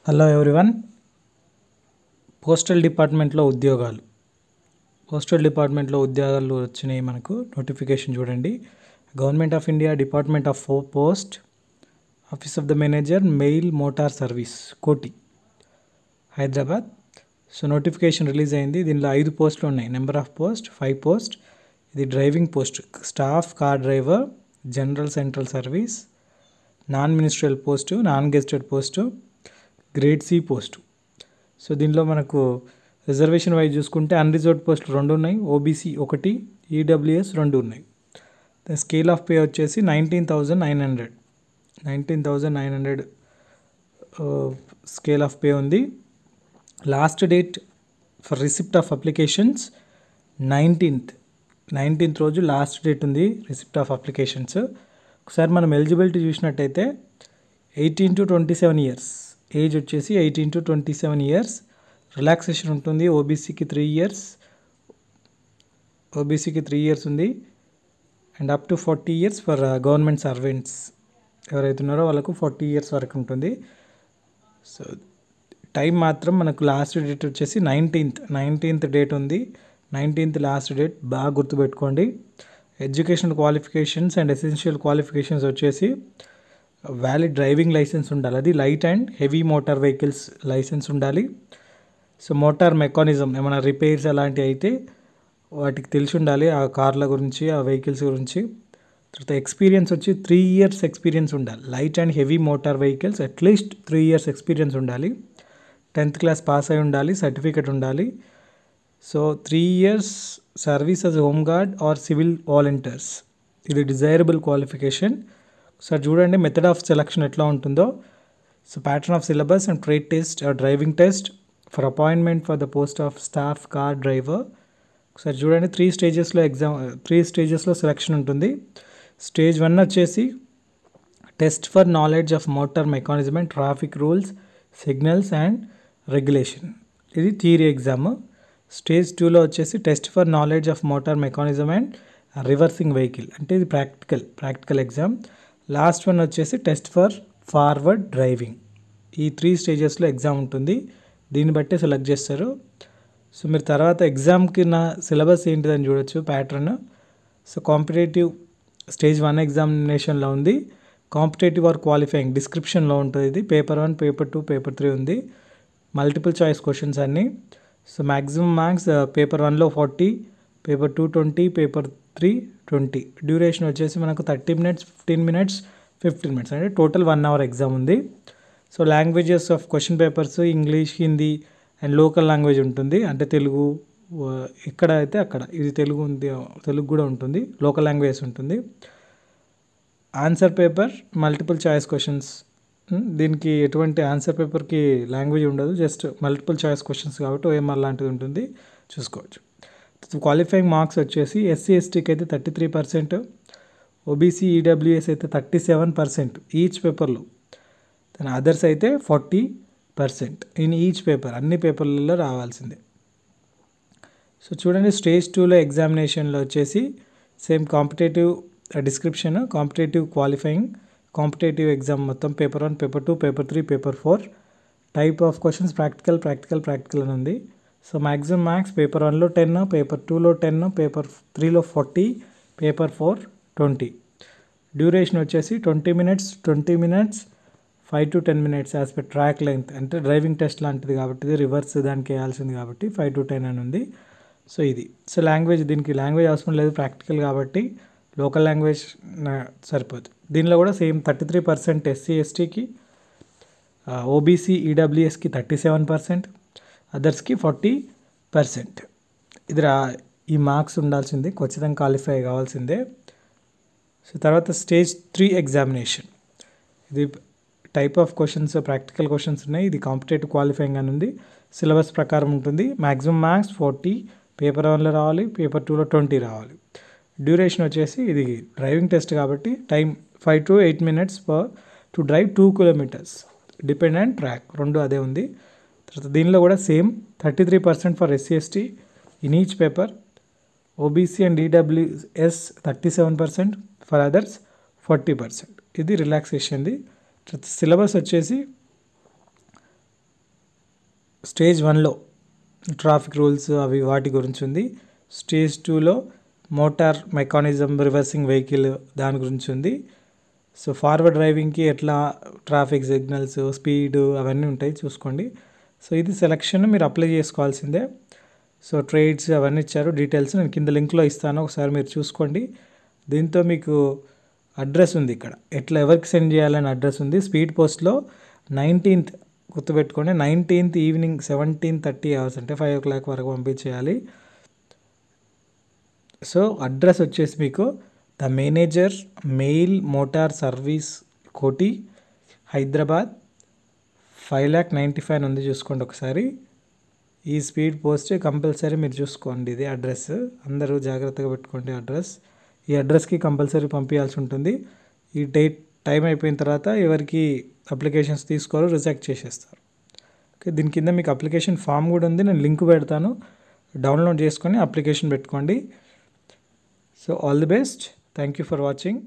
Hello everyone. Postal డిపార్ట్మెంట్లో ఉద్యోగాలు వచ్చినాయి. మనకు నోటిఫికేషన్ చూడండి. Government of India, department of post, office of the manager, mail motor service, కోటి, హైదరాబాద్. సో నోటిఫికేషన్ రిలీజ్ అయింది. దీనిలో 5 పోస్టులు ఉన్నాయి. Number of post 5 post. ఇది driving post, staff car driver, general central service, non ministerial post, non gazetted post, grade C post. So దీనిలో మనకు reservation wise చూసుకుంటే unreserved పోస్టులు 2 ఉన్నాయి, ఓబీసీ 1, ఈడబ్ల్యూఎస్ 2 ఉన్నాయి. స్కేల్ ఆఫ్ పే వచ్చేసి 19,900 స్కేల్ ఆఫ్ పే ఉంది. Last date for receipt of applications 19th రోజు last date ఉంది రిసిప్ట్ ఆఫ్ అప్లికేషన్స్. ఒకసారి మనం ఎలిజిబిలిటీ చూసినట్టయితే 18 to 27 ఇయర్స్, ఏజ్ వచ్చేసి 18 to 27 ఇయర్స్. రిలాక్సేషన్ ఉంటుంది. ఓబీసీకి 3 ఇయర్స్ ఉంది. And up to 40 years for government servants ఎవరైతే ఉన్నారో వాళ్ళకు 40 ఇయర్స్ వరకు ఉంటుంది. సో టైం మాత్రం మనకు లాస్ట్ డేట్ వచ్చేసి 19th డేట్ ఉంది. 19th లాస్ట్ డేట్, బాగా గుర్తుపెట్టుకోండి. Educational qualifications and essential qualifications వచ్చేసి వ్యాలిడ్ డ్రైవింగ్ లైసెన్స్ ఉండాలి. అది light and heavy motor vehicles licence ఉండాలి. సో మోటార్ మెకానిజం ఏమైనా రిపేర్స్ అలాంటివి అయితే వాటికి తెలిసి ఉండాలి, ఆ కార్ల గురించి, ఆ వెహికల్స్ గురించి. తర్వాత ఎక్స్పీరియన్స్ వచ్చి 3 ఇయర్స్ ఎక్స్పీరియన్స్ ఉండాలి. Light and heavy motor vehicles at least 3 years experience ఉండాలి. 10th క్లాస్ పాస్ అయి ఉండాలి, సర్టిఫికేట్ ఉండాలి. So 3 years service as home guard or civil volunteers, ఇది డిజైరబుల్ క్వాలిఫికేషన్. సార్ చూడండి మెథడ్ ఆఫ్ సెలక్షన్ ఎట్లా ఉంటుందో. So pattern of syllabus and trade test or driving test for appointment for the post of staff car driver. ఒకసారి చూడండి 3 స్టేజెస్లో selection ఉంటుంది. Stage 1 వచ్చేసి test for knowledge of motor mechanism and traffic rules, signals and regulation, ఇది theory exam. Stage 2లో వచ్చేసి test for knowledge of motor mechanism and reversing vehicle, అంటే ఇది ప్రాక్టికల్ ఎగ్జామ్. లాస్ట్ వన్ వచ్చేసి టెస్ట్ ఫర్ ఫార్వర్డ్ డ్రైవింగ్. ఈ 3 స్టేజెస్లో exam ఉంటుంది. దీన్ని బట్టే సెలెక్ట్ చేస్తారు. సో మీరు తర్వాత ఎగ్జామ్కి నా సిలబస్ ఏంటిదని చూడొచ్చు ప్యాటర్న్. సో కాంపిటేటివ్ స్టేజ్ 1 ఎగ్జామినేషన్లో ఉంది. కాంపిటేటివ్ ఆర్ క్వాలిఫైయింగ్ డిస్క్రిప్షన్లో ఉంటుంది. ఇది పేపర్ 1, పేపర్ 2, పేపర్ 3 ఉంది. మల్టిపుల్ చాయిస్ క్వశ్చన్స్ అన్నీ. సో మ్యాక్సిమం మార్క్స్ పేపర్ 1లో 40, పేపర్ 2 20, పేపర్ 3 20. డ్యూరేషన్ వచ్చేసి మనకు 30 minutes, 15 minutes, 15 minutes, అంటే టోటల్ 1 hour ఎగ్జామ్ ఉంది. So languages of question papers English, Hindi and local language ఉంటుంది. అంటే తెలుగు ఎక్కడ అయితే అక్కడ, ఇది తెలుగు ఉంది, తెలుగు కూడా ఉంటుంది, లోకల్ లాంగ్వేజ్ ఉంటుంది. Answer paper multiple choice questions. దీనికి ఎటువంటి ఆన్సర్ పేపర్కి లాంగ్వేజ్ ఉండదు, జస్ట్ మల్టిపుల్ చాయిస్ క్వశ్చన్స్ కాబట్టి ఓఎంఆర్ లాంటిది ఉంటుంది, చూసుకోవచ్చు. క్వాలిఫైయింగ్ మార్క్స్ వచ్చేసి ఎస్సీ ఎస్టీకి అయితే 33%, ఓబీసీ ఈడబ్ల్యూఎస్ అయితే 37% ఈచ్ పేపర్లో. దాని అదర్స్ అయితే 40% ఇన్ ఈచ్ పేపర్, అన్ని పేపర్లలో రావాల్సిందే. సో చూడండి స్టేజ్ 2లో ఎగ్జామినేషన్లో వచ్చేసి same competitive description, competitive qualifying, competitive exam మొత్తం paper 1, paper 2, paper 3, paper 4. Type of questions practical అని ఉంది. సో మ్యాక్సిమం మార్క్స్ పేపర్ 1లో 10, పేపర్ 2లో 10, పేపర్ 3లో 40, పేపర్ 4 20. డ్యూరేషన్ వచ్చేసి 20 minutes, 5 to 10 minutes as per track length. అంటే డ్రైవింగ్ టెస్ట్ లాంటిది కాబట్టి ఇది రివర్స్ దానికి వేయాల్సింది కాబట్టి 5 to 10 అని ఉంది. సో ఇది. సో లాంగ్వేజ్, దీనికి లాంగ్వేజ్ అవసరం లేదు, ప్రాక్టికల్ కాబట్టి లోకల్ లాంగ్వేజ్ సరిపోతుంది. దీనిలో కూడా సేమ్ 33% ఎస్సీ ఎస్టీకి, ఓబీసీ ఈడబ్ల్యూఎస్కి 37%, అదర్స్కి 40%. ఇది ఈ మార్క్స్ ఉండాల్సిందే, ఖచ్చితంగా క్వాలిఫై కావాల్సిందే. సో తర్వాత స్టేజ్ 3 ఎగ్జామినేషన్. ఇది type of questions practical questions ఉన్నాయి. ఇది కాంపిటేటివ్ క్వాలిఫైయింగ్ అని ఉంది. సిలబస్ ప్రకారం ఉంటుంది. మ్యాక్సిమం మార్క్స్ 40 పేపర్ 1లో రావాలి, పేపర్ 2లో 20 రావాలి. డ్యూరేషన్ వచ్చేసి ఇది డ్రైవింగ్ టెస్ట్ కాబట్టి time 5 to 8 minutes to drive 2 kilometers, depend and track 2 అదే ఉంది. తర్వాత దీనిలో కూడా same 33% for SC ST in each paper, OBC and EWS 37%, for others 40%. ఇది రిలాక్సేషన్ది. సిలబస్ వచ్చేసి స్టేజ్ 1లో ట్రాఫిక్ రూల్స్ అవి వాటి గురించి ఉంది. స్టేజ్ 2లో మోటార్ మెకానిజం, రివర్సింగ్ వెహికల్ దాని గురించి ఉంది. సో ఫార్వర్డ్ డ్రైవింగ్కి ఎట్లా ట్రాఫిక్ సిగ్నల్స్, స్పీడ్ అవన్నీ ఉంటాయి చూసుకోండి. సో ఇది సెలక్షన్ మీరు అప్లై చేసుకోవాల్సిందే. సో ట్రేడ్స్ అవన్నీ ఇచ్చారు, డీటెయిల్స్ నేను కింద లింక్లో ఇస్తాను, ఒకసారి మీరు చూసుకోండి. దీంతో మీకు అడ్రస్ ఉంది, ఇక్కడ ఎట్లా ఎవరికి సెండ్ చేయాలని అడ్రస్ ఉంది. స్పీడ్ పోస్ట్లో 19th గుర్తుపెట్టుకోండి, 19th ఈవినింగ్ 17:30 hours అంటే 5 o'clock వరకు పంపించేయాలి. సో అడ్రస్ వచ్చేసి మీకు the manager mail motor service కోటి, హైదరాబాద్ 5,95,000 ఉంది, చూసుకోండి ఒకసారి. ఈ స్పీడ్ పోస్ట్ కంపల్సరీ మీరు చూసుకోండి, ఇది అడ్రస్, అందరూ జాగ్రత్తగా పెట్టుకోండి అడ్రస్. ఈ అడ్రస్కి కంపల్సరీ పంపించాల్సి ఉంటుంది. ఈ టైం అయిపోయిన తర్వాత ఎవరికి అప్లికేషన్స్ తీసుకోరో రిజెక్ట్ చేసేస్తారు. ఓకే, దీని కింద మీకు అప్లికేషన్ ఫామ్ కూడా ఉంది, నేను లింక్ పెడతాను, డౌన్లోడ్ చేసుకొని అప్లికేషన్ పెట్టుకోండి. So all the best, thank you for watching.